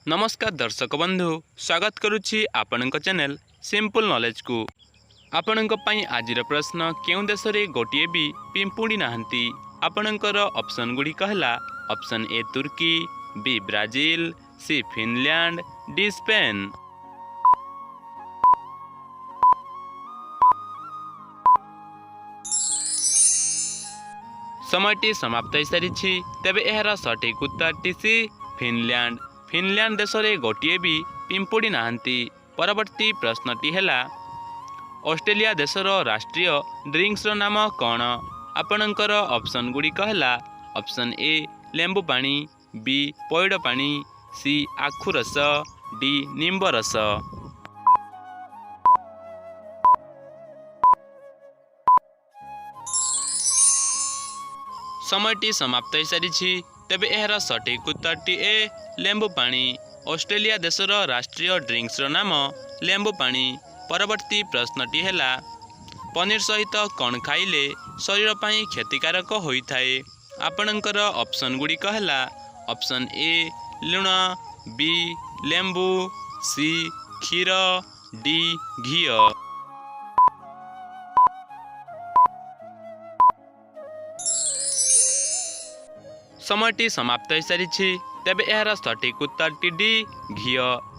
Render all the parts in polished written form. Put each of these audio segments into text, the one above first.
नमस्कार दर्शक बंधु स्वागत करुच्ची आपणक चैनल सिंपल नॉलेज को। आपणक पई आजिर प्रश्न केउ देश रे गोटिए भी पिंपुड़ी नाहंती। आपणकर ऑप्शन गुडी कहला ऑप्शन ए तुर्की, B Brazil, C Finland, D Spain. समयटी समाप्त हो सारी तेबे एहार सठिक उत्तर सी फिनलैंड। फिनलैंड देश रे गोटिए भी पिंपुड़ी नाहंती। परवर्ती प्रश्नटी हैला ऑस्ट्रेलिया देशर राष्ट्रीय ड्रिंक्स नाम कौन। आपणकर ऑप्शन गुडी कहला ऑप्शन ए लेंबू पानी, बी पइड पानी, सी आखु रस, डी निंब रस। समयटी समाप्त हो सारी तेबे एहार सठिक उत्तरटी ए लेंबू पानी। ऑस्ट्रेलिया देशर राष्ट्रीय ड्रिंक्स नाम लेंबू पानी। परवर्ती प्रश्नटी हैला पनीर सहित कौन खाइले शरीर पाई क्षतिकारक होइथाए। आपणकर ऑप्शन गुडी कहला ऑप्शन ए लुण, बी लेंबू, सी क्षीर, डी घी। समयटी समाप्त हो सारी तेबे एहार सठिक उत्तरटी डी घी।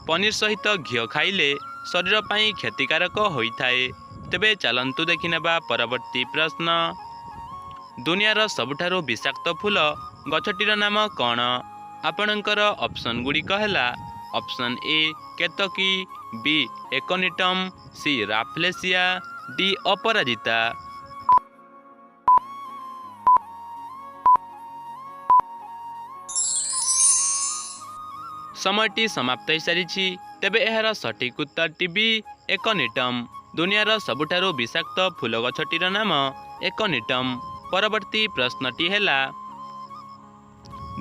पनीर सहित घी खाइले शरीर पाई क्षतिकारक होइथाए। तेबे चलंतु देखिनेबा परवर्ती प्रश्न। दुनियार सबुठारु विषाक्त फूल गछटीर नाम कौन। आपणकर ऑप्शन गुडी कहला ऑप्शन ए केतकी, B aconitum, C rafflesia, D अपराजिता। समयटी समाप्त हो सारी तेबे एहार सठिक उत्तरटी बी एकोनिटम। दुनियार सबुठारु विषाक्त फूल गछटीर नाम एकोनिटम। परवर्ती प्रश्नटी हैला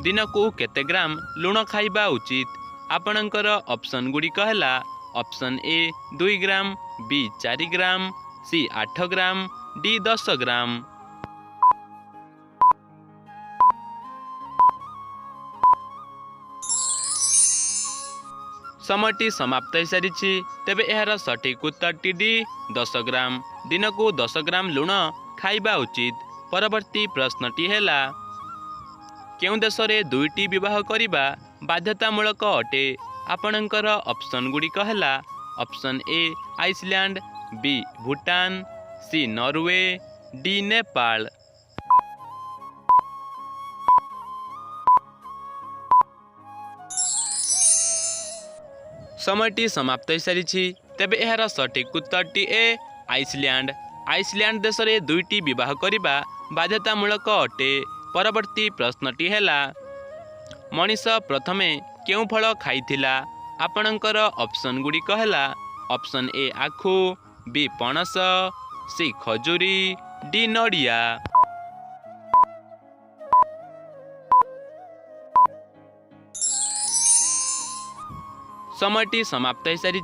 दिनकू केते ग्राम लुण खाइबा उचित। आपणकर ऑप्शन गुडी कहला option A 2 gram, B 4 gram, C 8 gram, D 10 gram. समयटी समाप्त हो सारी तेबे एहार सठिक उत्तरटी डी 10 ग्राम। दिनकू 10 ग्राम लुण खाइबा उचित। परवर्ती प्रश्नटी हैला केउ देश रे दुईटी विवाह करिबा बाध्यतामूलक अटे। आपणकर ऑप्शन गुडी कहला option A Iceland, B Bhutan, C Norway, D Nepal. समयटी समाप्त हो सारी तेबे एहार सठिक उत्तरटी ए आइसलैंड। आइसलैंड देश रे दुईटी विवाह करिबा बाध्यतामूलक अटे। परवर्ती प्रश्नटी हैला मनीष प्रथमे केउ फल खाइथिला। आपणकर ऑप्शन गुडी कहला ऑप्शन ए आखु, बी पणस, सी खजूरी, डी नडिया। समयटी समाप्त हो सारी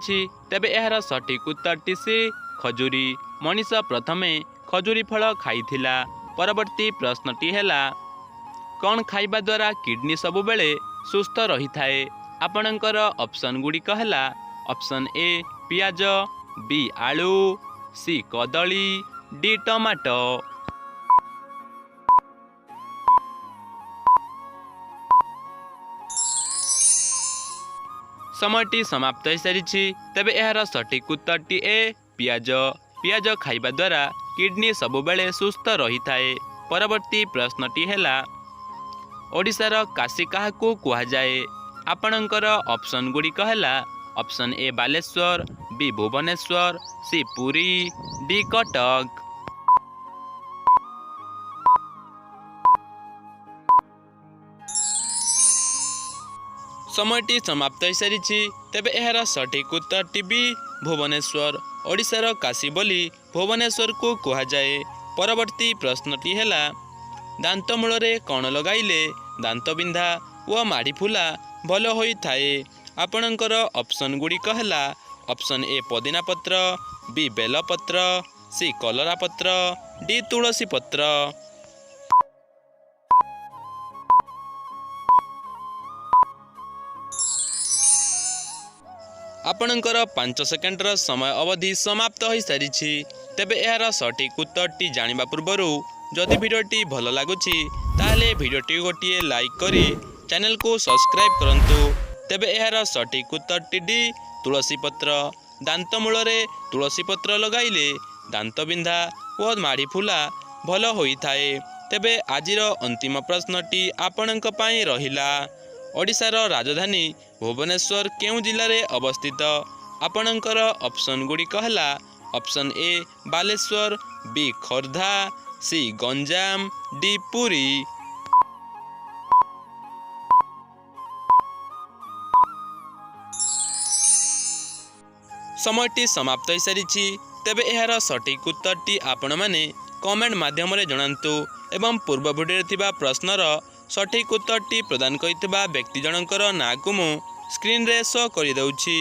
तेबे एहार सठिक उत्तरटी सी खजूरी। मनीष प्रथमे खजूरी फल खाइथिला। परवर्ती प्रश्नटी हैला कौन खाइबा द्वारा किडनी सबु बेले सुस्थ रही थाए। आपणकर ऑप्शन गुडी कहला ऑप्शन ए पियाज, बी आलू, सी कदली, डी टमाटो। समयटी समाप्त हो सारी तेबे एहार सठिक उत्तरटी ए पियाज। पियाज खाइबा द्वारा किडनी सबु बेले सुस्थ रही थाए। परवर्ती प्रश्नटी हैला ओडिशार काशी काहाकू कुहा जाए। आपणकर ऑप्शन गुडी कहला option A Baleswar, B Bhubaneswar, C Puri, D Cuttack. समयटी समाप्त हो सारी तेबे एहार सठिक उत्तरटी बी भुवनेश्वर। ओडिशार काशी बोली भुवनेश्वर को कुहा जाए। परवर्ती प्रश्नटी हैला दांत मूलरे कौन लगाइले दांत बिंधा व माड़ी फुला भल होई थाए। आपणकर ऑप्शन गुडी कहला ऑप्शन ए पुदीना पत्र, बी बेल पत्र, सी कलरा पत्र, डी तुलसी पत्र। ଆପଣଙ୍କର 5 ସେକେଣ୍ଡର ସମୟ ଅବଧି ସମାପ୍ତ ହୋଇସାରିଛି। ତେବେ ଏହାର ସଠିକ୍ ଉତ୍ତରଟି ଜାଣିବା ପୂର୍ବରୁ ଯଦି ଭିଡ଼ିଓଟି ଭଲ ଲାଗୁଛି ତାହେଲେ ଭିଡ଼ିଓଟି ଗୋଟିଏ ଲାଇକ୍ କରି ଚ୍ୟାନେଲକୁ ସବସ୍କ୍ରାଇବ୍ କରନ୍ତୁ। ତେବେ ଏହାର ସଠିକ୍ ଉତ୍ତରଟି ଡି ତୁଳସୀ ପତ୍ର। ଦାନ୍ତ ମୂଳରେ ତୁଳସୀ ପତ୍ର ଲଗାଇଲେ ଦାନ୍ତବିନ୍ଧା ଓ ମାଢ଼ି ଫୁଲା ଭଲ ହୋଇଥାଏ। ତେବେ ଆଜିର ଅନ୍ତିମ ପ୍ରଶ୍ନଟି ଆପଣଙ୍କ ପାଇଁ ରହିଲା, ଓଡ଼ିଶାର ରାଜଧାନୀ ଭୁବନେଶ୍ୱର କେଉଁ ଜିଲ୍ଲାରେ ଅବସ୍ଥିତ? ଆପଣଙ୍କର ଅପସନ୍ ଗୁଡ଼ିକ ହେଲା option A Baleswar, B Khordha, C Ganjam, D Puri. ସମୟଟି ସମାପ୍ତ ହୋଇସାରିଛି। ତେବେ ଏହାର ସଠିକ୍ ଉତ୍ତରଟି ଆପଣମାନେ କମେଣ୍ଟ ମାଧ୍ୟମରେ ଜଣାନ୍ତୁ ଏବଂ ପୂର୍ବ ଭିଡ଼ିଓରେ ଥିବା ପ୍ରଶ୍ନର ସଠିକ୍ ଉତ୍ତରଟି ପ୍ରଦାନ କରିଥିବା ବ୍ୟକ୍ତି ଜଣଙ୍କର ନାଁକୁ ମୁଁ ସ୍କ୍ରିନ୍ରେ ଶୋ କରିଦେଉଛି।